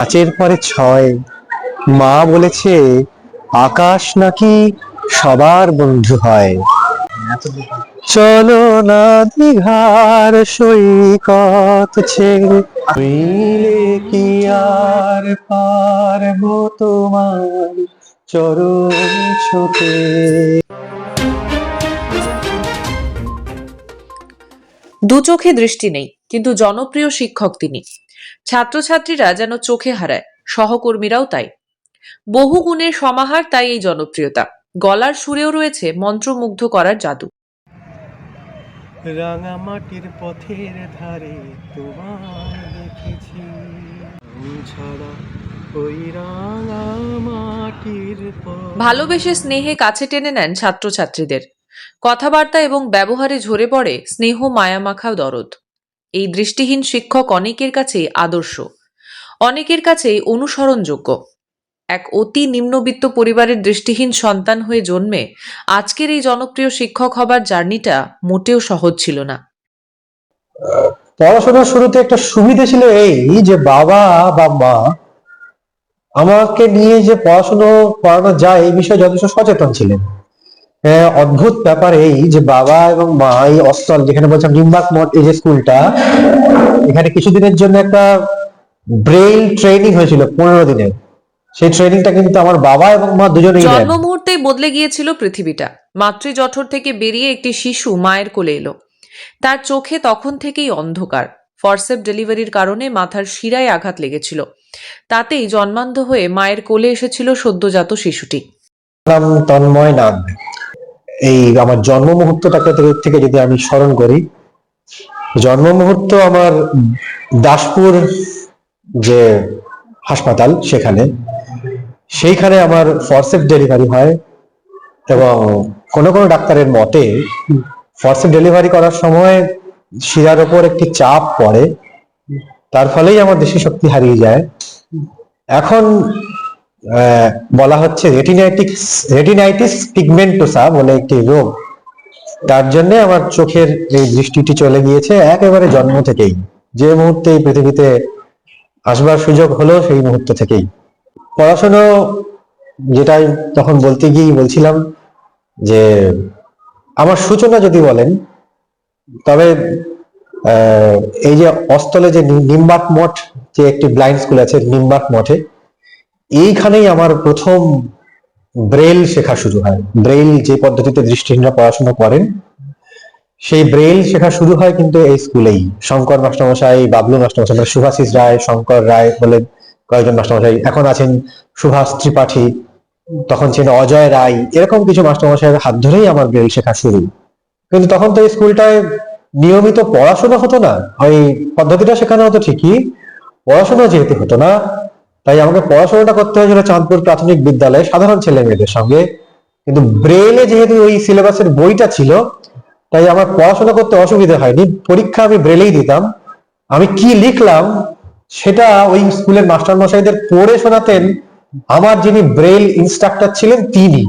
পাঁচের পরে ছয়। মা বলেছে আকাশ নাকি সবার বন্ধু হয়। চলো না দীঘার সৈকত ছেড়ে, মিলে কি আর পারবো তোমার চরণ ছোঁতে। দু চোখে দৃষ্টি নেই, কিন্তু জনপ্রিয় শিক্ষক তিনি। ছাত্রছাত্রীরা যেন চোখে হারায়, সহকর্মীরাও তাই। বহু গুণের সমাহার তাই এই জনপ্রিয়তা। গলার সুরেও রয়েছে মন্ত্রমুগ্ধ করার জাদু। রাঙা মাটির পথের ধারে তোমায় দেখেছি, ছাড়া ওই রাঙা মাটির ভালোবেসে স্নেহে কাছে টেনে নেন ছাত্রছাত্রীদের। কথাবার্তা এবং ব্যবহারে ঝরে পড়ে স্নেহ মায়ামাখা দরদ। এই দৃষ্টিহীন শিক্ষক অনেকের কাছেই আদর্শ, অনেকের কাছেই অনুসরণযোগ্য। এক অতি নিম্নবিত্ত পরিবারের দৃষ্টিহীন সন্তান হয়ে জন্মে আজকের এই জনপ্রিয় শিক্ষক হবার জার্নিটা মোটেও সহজ ছিল না। পড়াশোনার শুরুতে একটা সুবিধা ছিল এই যে বাবা বা মা আমাকে নিয়ে যে পড়াশোনা করানো যায় এই বিষয়ে যথেষ্ট সচেতন ছিলেন। অদ্ভুত ব্যাপার এই যে বাবা এবং মা এই অস্তল, যেখানে বলছিলাম নিম্বার্ক মঠ, এই যে স্কুলটা, এখানে কিছুদিনের জন্য একটা ব্রেইল ট্রেনিং হয়েছিল 15 দিনের। সেই ট্রেনিংটা কিন্তু আমার বাবা এবং মা দুজনেই নেন। জন্ম মুহূর্তেই বদলে গিয়েছিল পৃথিবীটা। মাতৃজঠর থেকে বেরিয়ে একটি শিশু মায়ের কোলে এলো। তার চোখে তখন থেকেই অন্ধকার। ফরসেপ ডেলিভারির কারণে মাথার শিরায় আঘাত লেগেছিল। তাতেই জন্মান্ধ হয়ে মায়ের কোলে এসেছিল সদ্যজাত শিশুটি। নাম তন্ময় নাগ। এই আমার জন্ম মুহূর্তটাকে থেকে যদি আমি স্মরণ করি, জন্ম মুহূর্ত আমার দাসপুর যে হাসপাতাল, সেইখানে আমার ফরসেপ ডেলিভারি হয়। এবং কোন কোন ডাক্তারের মতে ফরসেপ ডেলিভারি করার সময় শিরার ওপর একটি চাপ পড়ে, তার ফলেই আমার দৃষ্টি শক্তি হারিয়ে যায়। এখন বলা হচ্ছে রেটিনাইটিস পিগমেন্টোসা বলে একটি রোগ, তার জন্য আমার চোখের এই দৃষ্টিটি চলে গিয়েছে একেবারে জন্ম থেকেই। যে মুহূর্তে এই পৃথিবীতে আসবার সুযোগ হলো সেই মুহূর্ত থেকেই পড়াশোনা, যেটাই তখন বলতে গিয়ে বলছিলাম যে আমার সূচনা যদি বলেন, তবে এই যে অস্তলে যে নিম্বার্ক মঠ, যে একটি ব্লাইন্ড স্কুল আছে নিম্বার্ক মঠে, এইখানেই আমার প্রথম ব্রেইল শেখা শুরু হয়। ব্রেইল যে পদ্ধতিতে দৃষ্টিহীনরা পড়াশোনা করেন, সেই ব্রেইল শেখা শুরু হয় কিন্তু এই স্কুলেই। শঙ্কর মাস্টারমশাই, বাবলু মাস্টারমশাই, মানে শুভাশিস রায়, শঙ্কর রায় বলে কয়েকজন মাস্টারমশাই, এখন আছেন সুভাষ ত্রিপাঠী, তখন ছিল অজয় রায়, এরকম কিছু মাস্টারমশাইয়ের হাত ধরেই আমার ব্রেইল শেখা শুরু। কিন্তু তখন তো এই স্কুলটায় নিয়মিত পড়াশোনা হতো না। ওই পদ্ধতিটা শেখানো হতো ঠিকই, পড়াশোনা যেহেতু হতো না, তাই আমাকে পড়াশোনাটা করতে হয়েছিল চাঁদপুর প্রাথমিক বিদ্যালয়ে সাধারণ ছেলে মেয়েদের সঙ্গে। কিন্তু ব্রেইলে যেহেতু ওই সিলেবাসের বইটা ছিল, তাই আমার পড়াশোনা করতে অসুবিধা হয়নি। পরীক্ষা আমি ব্রেইলেই দিতাম। আমি কি লিখলাম সেটা ওই স্কুলের মাস্টার মশাইদের পড়ে শোনাতেন আমার যিনি ব্রেইল ইনস্ট্রাক্টর ছিলেন তিনি।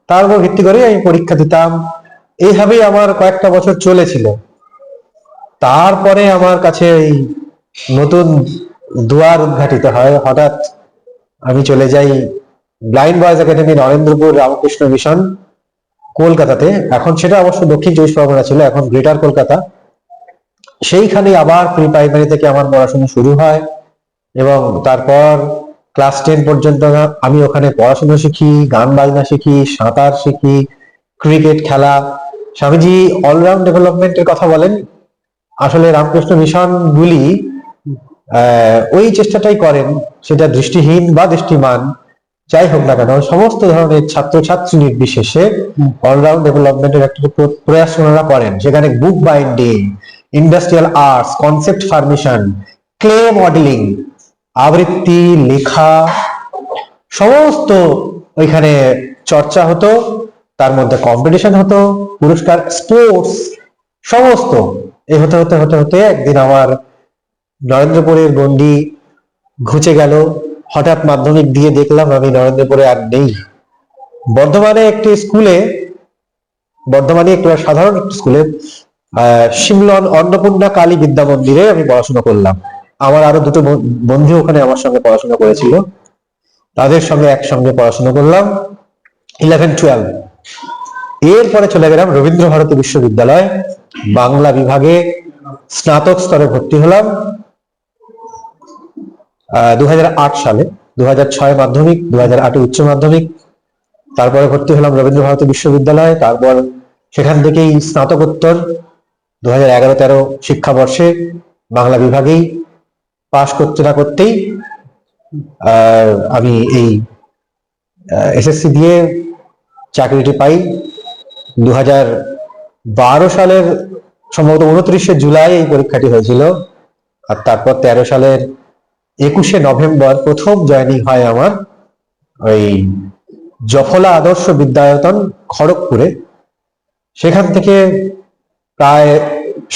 তার উপর ভিত্তি করে আমি পরীক্ষা দিতাম। এইভাবেই আমার কয়েকটা বছর চলেছিল। তারপরে আমার কাছে এই নতুন দুয়ার উদ্ঘাটিত হয়। হঠাৎ আমি চলে যাই blind boys academy, Narendrapur Ramakrishna mission, কলকাতাতে। এখন সেটা অবশ্য দক্ষিণ চব্বিশ পরগনা ছিল, এখন গ্রেটার কলকাতা। সেইখানে আবার প্রি প্রাইমারি থেকে আমার পড়াশোনা শুরু হয় এবং তারপর ক্লাস 10 পর্যন্ত আমি ওখানে পড়াশোনা শিখি, গান বাজনা শিখি, সাঁতার শিখি, ক্রিকেট খেলা। স্বামীজি অলরাউন্ড ডেভেলপমেন্টের কথা বলেন। আসলে রামকৃষ্ণ মিশন গুলি ওই চেষ্টাটাই করেন, সেটা দৃষ্টিহীন বা দৃষ্টিমান যাই হোক না কেন, সমস্ত ধরনের ছাত্রছাত্রী নির্বিশেষে অলরাউন্ড ডেভেলপমেন্টের একটা প্রয়াস ওনারা করেন। সেখানে book binding, industrial arts, concept formation, clay modelling, আবৃত্তি, লেখা, সমস্ত ওইখানে চর্চা হতো। তার মধ্যে কম্পিটিশন হতো, পুরস্কার, স্পোর্টস, সমস্ত এই হতে হতে হতে হতে একদিন আমার নরেন্দ্রপুরের গণ্ডি ঘুচে গেল। হঠাৎ মাধ্যমিক দিয়ে দেখলাম আমি নরেন্দ্রপুরে আর নেই। বর্ধমানে একটি স্কুলে, বর্ধমানে একটি সাধারণ স্কুলে, শিমলন অন্নপূর্ণা কালী বিদ্যা মন্দিরে আমি পড়াশোনা করলাম। আমার আরো দুটো বন্ধু ওখানে আমার সঙ্গে পড়াশোনা করেছিল, তাদের সঙ্গে একসঙ্গে পড়াশোনা করলাম 11-12। এরপরে চলে গেলাম রবীন্দ্র ভারতী বিশ্ববিদ্যালয়, বাংলা বিভাগে স্নাতক স্তরে ভর্তি হলাম 2008 সালে। 2006 মাধ্যমিক, 2008 উচ্চ মাধ্যমিক, তারপরে ভর্তি হলাম রবীন্দ্র ভারতী বিশ্ববিদ্যালয়। তারপর সেখান থেকেই স্নাতকোত্তর 2011-13 শিক্ষাবর্ষে বাংলা বিভাগেই পাশ করতে না করতেই আমি এই এসএসসি দিয়ে চাকরিটি পাই 2012 সালের সম্ভবত 29শে জুলাই এই পরীক্ষাটি হয়েছিল। আর তারপর 13 সালের 21শে নভেম্বর প্রথম জয়েনিং হয় আমার ওই জফলা আদর্শ বিদ্যায়তন খড়গপুরে। সেখান থেকে প্রায়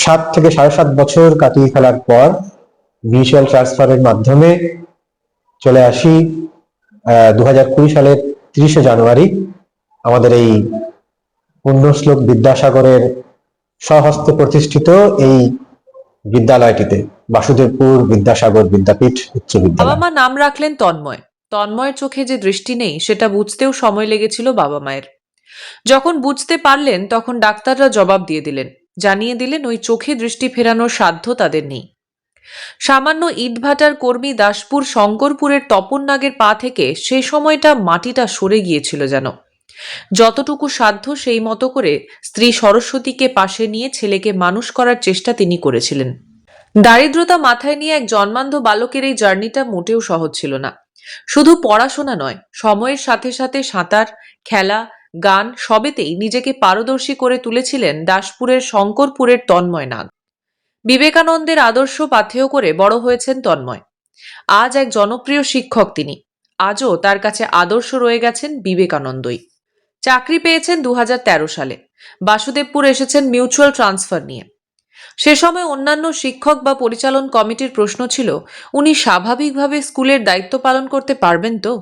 7 থেকে 7.5 বছর কাটিয়ে ফেলার পর মিউচুয়াল ট্রান্সফারের মাধ্যমে চলে আসি 2020 সালের 30শে জানুয়ারি আমাদের এই পুণ্যশ্লোক বিদ্যাসাগরের স্বহস্তে প্রতিষ্ঠিত এই বিদ্যালয়টিতে, বাসুদেবপুর বিদ্যাসাগর বিদ্যাপীঠ উচ্চ বাবা বিদ্যালয়। মা নাম রাখলেন তন্ময়। তন্ময়ের চোখে যে দৃষ্টি নেই সেটা বুঝতেও সময় লেগেছিল বাবা মায়ের। যখন বুঝতে পারলেন তখন ডাক্তাররা জবাব দিয়ে দিলেন, জানিয়ে দিলেন ওই চোখে দৃষ্টি ফেরানোর সাধ্য তাদের নেই। সামান্য ইটভাটার কর্মী দাসপুর শঙ্করপুরের তপন নাগের পা থেকে সেই সময়টা মাটিটা সরে গিয়েছিল যেন। যতটুকু সাধ্য সেই মতো করে স্ত্রী সরস্বতীকে পাশে নিয়ে ছেলেকে মানুষ করার চেষ্টা তিনি করেছিলেন। দারিদ্রতা মাথায় নিয়ে এক জন্মান্ধ বালকের এই জার্নিটা মোটেও সহজ ছিল না। শুধু পড়াশোনা নয়, সময়ের সাথে সাথে সাঁতার, খেলা, গান সবেতেই নিজেকে পারদর্শী করে তুলেছিলেন দাসপুরের শঙ্করপুরের তন্ময় নাগ। বিবেকানন্দের আদর্শ পাথেয় করে বড় হয়েছেন তন্ময়। আজ এক জনপ্রিয় শিক্ষক তিনি। আজও তার কাছে আদর্শ রয়ে গেছেন বিবেকানন্দই। চাকরি পেয়েছেন 2013 সালে। বাসুদেবপুর এসেছেন মিউচুয়াল ট্রান্সফার নিয়ে। সে সময় অন্যান্য শিক্ষক বা পরিচালন কমিটির প্রশ্ন ছিল, উনি স্বাভাবিকভাবে স্কুলের দায়িত্ব পালন করতে পারবেন তো?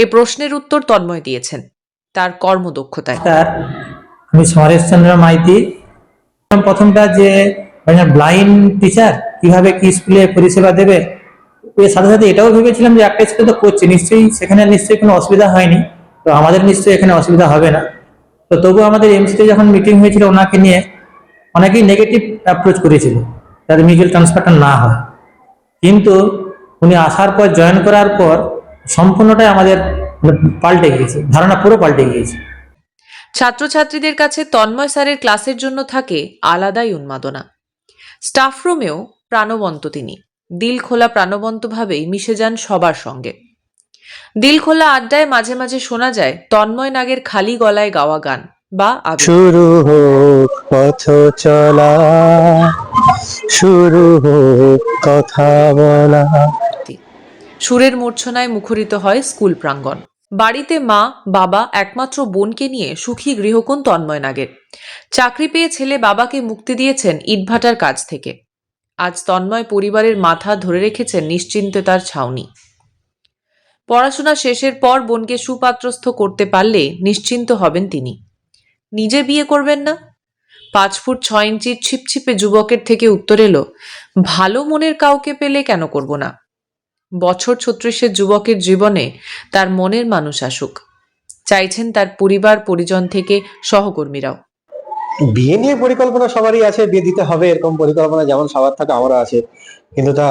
এ প্রশ্নের উত্তর তন্ময় দিয়েছেন তার কর্মদক্ষতায়। আমি সমরেশচন্দ্র মাইতি। প্রথমটা যে ব্লাইন্ড টিচার কিভাবে কি স্কুলে পরিষেবা দেবে, এর সাথে সাথে এটাও ভেবেছিলাম যে একটা স্কুল তো করছে, নিশ্চয়ই সেখানে নিশ্চয়ই কোনো অসুবিধা হয়নি, তো আমাদের নিশ্চয়ই এখানে অসুবিধা হবে না। তো তবু আমাদের এমসিতে যখন মিটিং হয়েছিল ওনাকে নিয়ে অনেকেই নেগেটিভ অ্যাপ্রোচ করেছিল যাতে মিউচুয়াল ট্রান্সফারটা না হয়, কিন্তু উনি আসার পর জয়েন করার পর সম্পূর্ণটাই আমাদের পাল্টে গিয়েছে, ধারণা পুরো পাল্টে গিয়েছে। ছাত্রছাত্রীদের কাছে তন্ময় স্যারের ক্লাসের জন্য থাকে আলাদাই উন্মাদনা। স্টাফ রুমেও প্রাণবন্ত তিনি। দিল খোলা প্রাণবন্তভাবেই মিশে যান সবার সঙ্গে। দিল খোলা আড্ডায় মাঝে মাঝে শোনা যায় তন্ময় নাগের খালি গলায় গাওয়া গান বা আবৃত্তি। শুরু হোক পথ চলা, শুরু হোক কথা বলা। সুরের মূর্ছনায় মুখরিত হয় স্কুল প্রাঙ্গণ। বাড়িতে মা, বাবা, একমাত্র বোনকে নিয়ে সুখী গৃহকোণ তন্ময় নাগের। চাকরি পেয়ে ছেলে বাবাকে মুক্তি দিয়েছেন ইটভাটার কাজ থেকে। আজ তন্ময় পরিবারের মাথা ধরে রেখেছেন নিশ্চিন্তে তার ছাউনি। পড়াশোনা শেষের পর বোনকে সুপাত্রস্থ করতে পারলে নিশ্চিন্ত হবেন তিনি। নিজে বিয়ে করবেন না? 5 ফুট 6 ইঞ্চির ছিপছিপে যুবকের থেকে উত্তর এলো, ভালো মনের কাউকে পেলে কেন করব না। বছর 36-এর যুবকের জীবনে তার মনের মানুষ আসুক, চাইছেন তার পরিবার পরিজন থেকে সহকর্মীরাও। বিয়ে নিয়ে পরিকল্পনা সবারই আছে, বিয়ে দিতে হবে এরকম পরিকল্পনা যেমন সবার থাকে আমারও আছে, কিন্তু তা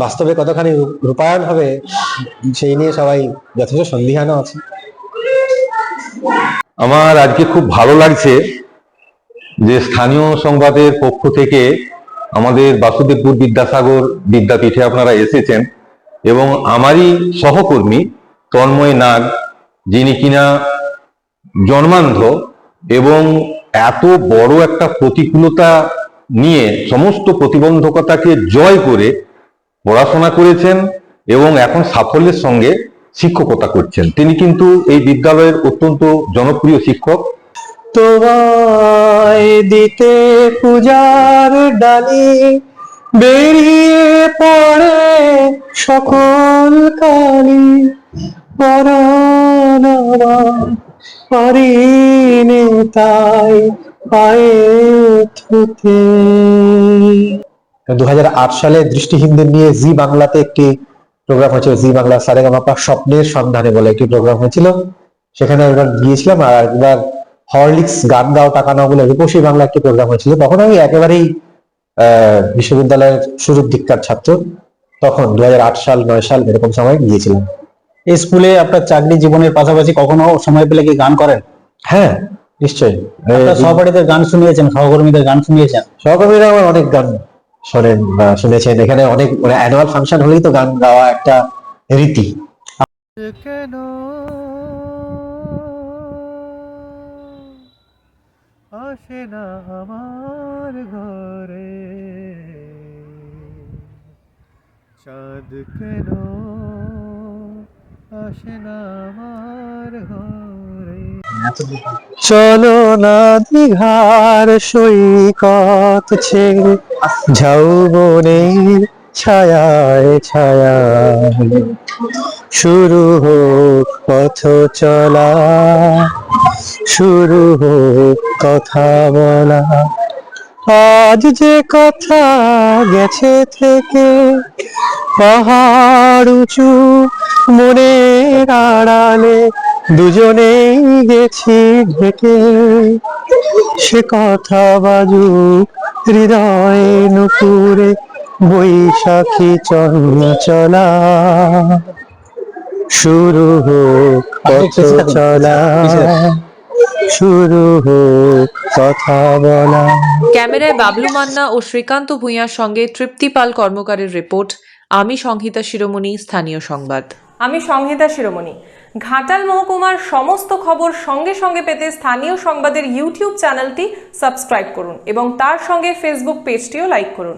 বাস্তবে কতখানি রূপায়ণ হবে সেই নিয়ে সবাই যথেষ্ট সন্দিহান আছে। আমার আজকে খুব ভালো লাগছে যে স্থানীয় সংবাদের পক্ষ থেকে আমাদের বাসুদেবপুর বিদ্যাসাগর বিদ্যাপীঠে আপনারা এসেছেন এবং আমারই সহকর্মী তন্ময় নাগ, যিনি কিনা জন্মান্ধ এবং এত বড় একটা প্রতিকূলতা নিয়ে সমস্ত প্রতিবন্ধকতাকে জয় করে পড়াশোনা করেছেন এবং এখন সাফল্যের সঙ্গে শিক্ষকতা করছেন। তিনি কিন্তু এই বিদ্যালয়ের অত্যন্ত জনপ্রিয় শিক্ষক। তোমায় দিতে পূজার ডালি বেরিয়ে পড়ে সকল কালি, পরাণ আমার পারিনে তাই পায়ে থুতে। 2008 সালে দৃষ্টিহীনদের নিয়ে জি বাংলাতে একটি প্রোগ্রাম হয়েছিল, জি বাংলা সারেগামাপা স্বপ্নের সন্ধানে বলে একটি প্রোগ্রাম হয়েছিল, সেখানে একবার গিয়েছিলাম। আর একবার হরলিক্স গান গাও টাকা নাও বলে রূপসী বাংলা একটি প্রোগ্রাম হয়েছিল, তখন আমি একেবারেই বিশ্ববিদ্যালয়ের শুরুর দিককার ছাত্র, তখন 2008 সাল 9 সাল এরকম সময় গিয়েছিলাম। এই স্কুলে আপনার চাকরি জীবনের পাশাপাশি কখনো সময় পেলে কি গান করেন? হ্যাঁ, নিশ্চয়ই। আপনার সহপাঠীদের গান শুনিয়েছেন, সহকর্মীদের গান শুনিয়েছেন? সহকর্মীরা আমার অনেক গান শোনেন বা শুনেছেন। এখানে অনেক মানে অ্যানুয়াল ফাংশন হলেই তো গান গাওয়া একটা রীতি। কেন আসে না আমার ঘরে, চাঁদ কেন আসে না আমার ঘরে। চলো না দীঘার সৈকত ছেড়ে ঝাউবনের ছায়ায় ছায়ায়, শুরু হোক পথ চলা, শুরু হোক কথা বলা। আজ যে কথা গেছে থেকে পাহাড় উঁচু মনের আড়ালে, দুজনেই গেছি ঢেকে, সে কথা বাজুক হৃদয় নুপুরে বৈশাখী চঞ্চলা, শুরু হোক পথ চলা, শুরু হোক কথা বলা। ক্যামেরায় বাবলু মান্না ও শ্রীকান্ত ভূঁইয়ার সঙ্গে তৃপ্তি পাল কর্মকারের রিপোর্ট। আমি সংহিতা শিরোমণি, স্থানীয় সংবাদ। আমি সংহিতা শিরোমণি। ঘাটাল মহকুমার সমস্ত খবর সঙ্গে সঙ্গে পেতে স্থানীয় সংবাদের ইউটিউব চ্যানেলটি সাবস্ক্রাইব করুন এবং তার সঙ্গে ফেসবুক পেজটিও লাইক করুন।